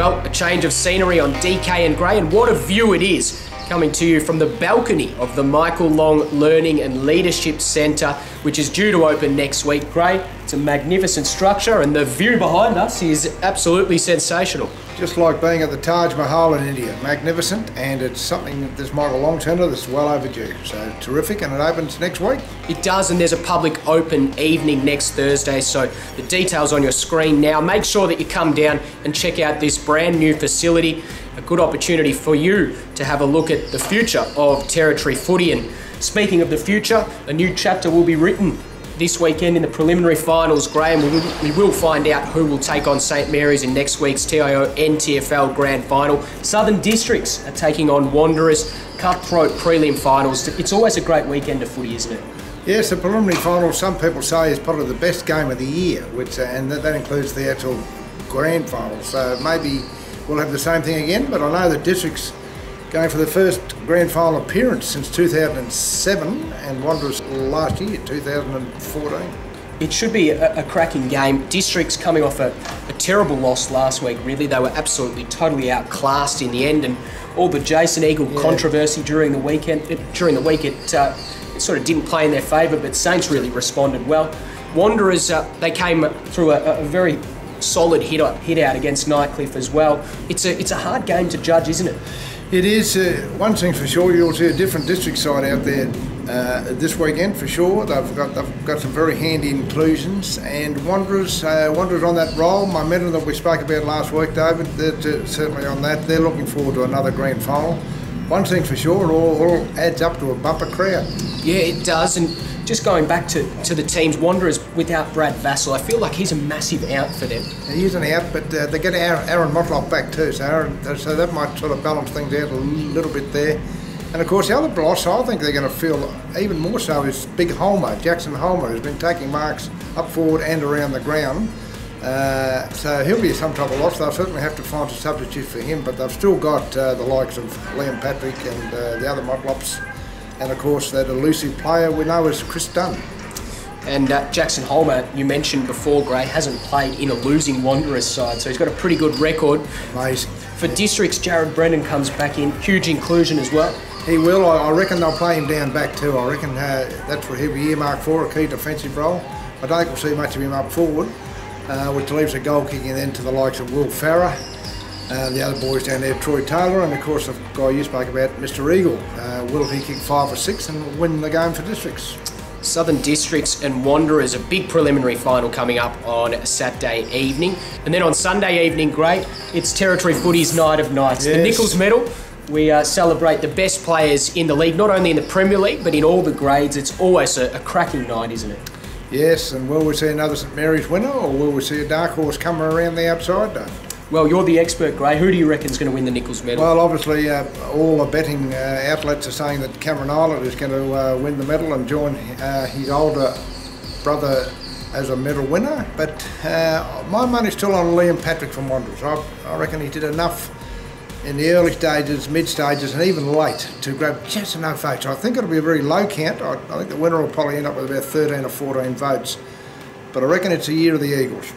Well, a change of scenery on DK and Gray, and what a view it is, coming to you from the balcony of the Michael Long Learning and Leadership Centre, which is due to open next week. Gray, it's a magnificent structure and the view behind us is absolutely sensational. Just like being at the Taj Mahal in India, magnificent, and it's something that this Michael Long Centre that's well overdue. So terrific, and it opens next week. It does, and there's a public open evening next Thursday, so the details on your screen now. Make sure that you come down and check out this brand new facility. A good opportunity for you to have a look at the future of Territory footy. And speaking of the future, a new chapter will be written this weekend in the preliminary finals, Graham. We will find out who will take on St Mary's in next week's TIO NTFL Grand Final. Southern Districts are taking on Wanderers, cutthroat prelim finals. It's always a great weekend of footy, isn't it? Yes, the preliminary final, some people say, is probably the best game of the year, which and that includes the actual grand final. So maybe we'll have the same thing again, but I know the Districts going for the first grand final appearance since 2007 and Wanderers last year, 2014. It should be a cracking game. Districts coming off a terrible loss last week, really. They were absolutely, totally outclassed in the end, and all the Jason Eagle controversy during the week, it sort of didn't play in their favour, but Saints really responded well. Wanderers, they came through a very solid hit out against Nightcliff as well. It's a hard game to judge, isn't it? It is. One thing for sure, you'll see a different district side out there this weekend for sure. They've got some very handy inclusions, and Wanderers on that roll. Momentum that we spoke about last week, David, they're certainly on that. They're looking forward to another grand final. One thing for sure, it all adds up to a bumper crowd. Yeah, it does. And just going back to the teams, Wanderers without Brad Vassell, I feel like he's a massive out for them. He is an out, but they get Aaron Motlop back too, so that might sort of balance things out a little bit there. And of course, the other loss I think they're going to feel even more so is Big Holmer, Jackson Holmer, who's been taking marks up forward and around the ground. So he'll be some type of loss. They'll certainly have to find a substitute for him, but they've still got the likes of Liam Patrick and the other Motlops. And of course, that elusive player we know is Chris Dunn. And Jackson Holmer, you mentioned before, Gray, hasn't played in a losing Wanderers side, so he's got a pretty good record. Amazing. For Districts, Jared Brennan comes back in, huge inclusion as well. He will. I reckon they'll play him down back too. I reckon that's what he'll be earmarked for, a key defensive role. I don't think we'll see much of him up forward, which leaves a goal kicking then to the likes of Will Farrer. The other boys down there, Troy Taylor, and of course the guy you spoke about, Mr Eagle. Will he kick 5 or 6 and win the game for Districts? Southern Districts and Wanderers, a big preliminary final coming up on Saturday evening. And then on Sunday evening, Gray, it's Territory Footy's Night of Nights. Yes. The Nichols Medal, we celebrate the best players in the league, not only in the Premier League, but in all the grades. It's always a cracking night, isn't it? Yes, and will we see another St Mary's winner, or will we see a dark horse coming around the outside, Dave? Well, you're the expert, Gray. Who do you reckon is going to win the Nichols Medal? Well, obviously, all the betting outlets are saying that Cameron Island is going to win the medal and join his older brother as a medal winner. But my money's still on Liam Patrick from Wanderers. I reckon he did enough in the early stages, mid stages, and even late to grab just enough votes. I think it'll be a very low count. I think the winner will probably end up with about 13 or 14 votes. But I reckon it's the year of the Eagles.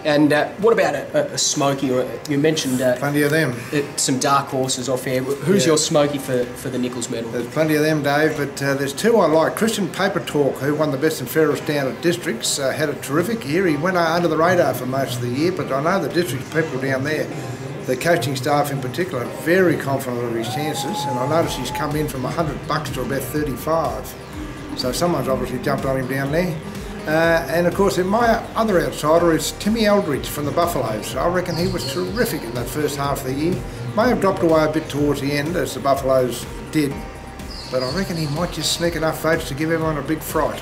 And what about a Smoky? Or you mentioned plenty of them. Some dark horses off air. Who's your Smoky for the Nichols Medal? There's plenty of them, Dave, but there's two I like. Christian Paper Talk, who won the best and fairest down at Districts, had a terrific year. He went under the radar for most of the year, but I know the Districts people down there, the coaching staff in particular, are very confident of his chances, and I noticed he's come in from $100 to about 35. So someone's obviously jumped on him down there. And of course, my other outsider is Timmy Eldridge from the Buffaloes. I reckon he was terrific in that first half of the year. May have dropped away a bit towards the end, as the Buffaloes did, but I reckon he might just sneak enough votes to give everyone a big fright.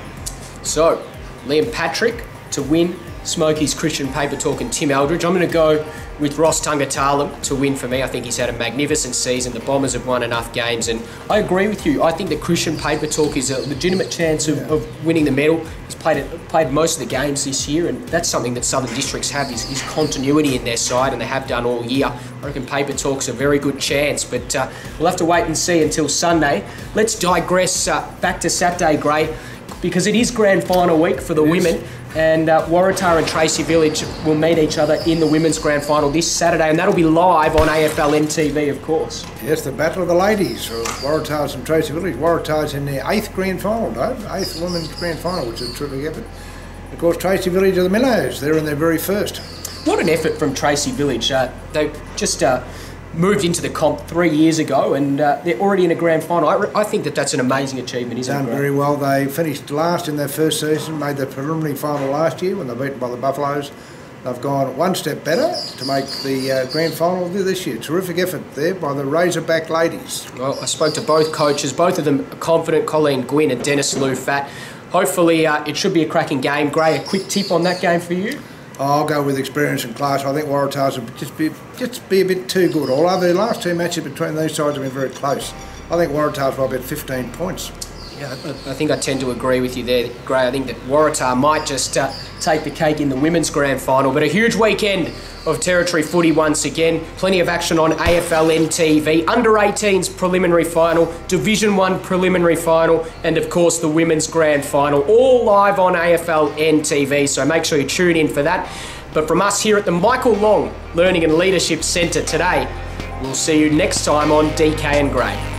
So, Liam Patrick to win, Smoky's Christian Paper Talk and Tim Eldridge. I'm going to go with Ross Tungatala to win for me. I think he's had a magnificent season. The Bombers have won enough games, and I agree with you. I think that Christian Paper Talk is a legitimate chance of winning the medal. He's played most of the games this year, and that's something that Southern Districts have, is continuity in their side, and they have done all year. I reckon Paper Talk's a very good chance, but we'll have to wait and see until Sunday. Let's digress back to Saturday, Gray, because it is grand final week for the women. and Waratah and Tracy Village will meet each other in the women's grand final this Saturday, and that'll be live on AFLN TV, of course. Yes, the battle of the ladies, Waratahs and Tracy Village. Waratahs in their 8th grand final, Dave, 8th women's grand final, which is a terrific effort. Of course, Tracy Village are the Minnows. They're in their very first. What an effort from Tracy Village. They just moved into the comp 3 years ago, and they're already in a grand final. I think that's an amazing achievement, isn't it? Done very well. They finished last in their first season, made the preliminary final last year when they were beaten by the Buffaloes. They've gone one step better to make the grand final this year. Terrific effort there by the Razorback ladies. Well, I spoke to both coaches, both of them are confident, Colleen Gwynn and Dennis Lou Fat. Hopefully it should be a cracking game. Gray, a quick tip on that game for you? I'll go with experience and class. I think Waratahs will just be a bit too good. Although the last two matches between these sides have been very close. I think Waratahs will bet 15 points. Yeah, I think I tend to agree with you there, Gray. I think that Waratah might just take the cake in the women's grand final. But a huge weekend of territory footy once again. Plenty of action on AFLN TV. Under-18s preliminary final, Division 1 preliminary final, and of course the women's grand final. All live on AFLN TV, so make sure you tune in for that. But from us here at the Michael Long Learning and Leadership Centre today, we'll see you next time on DK and Gray.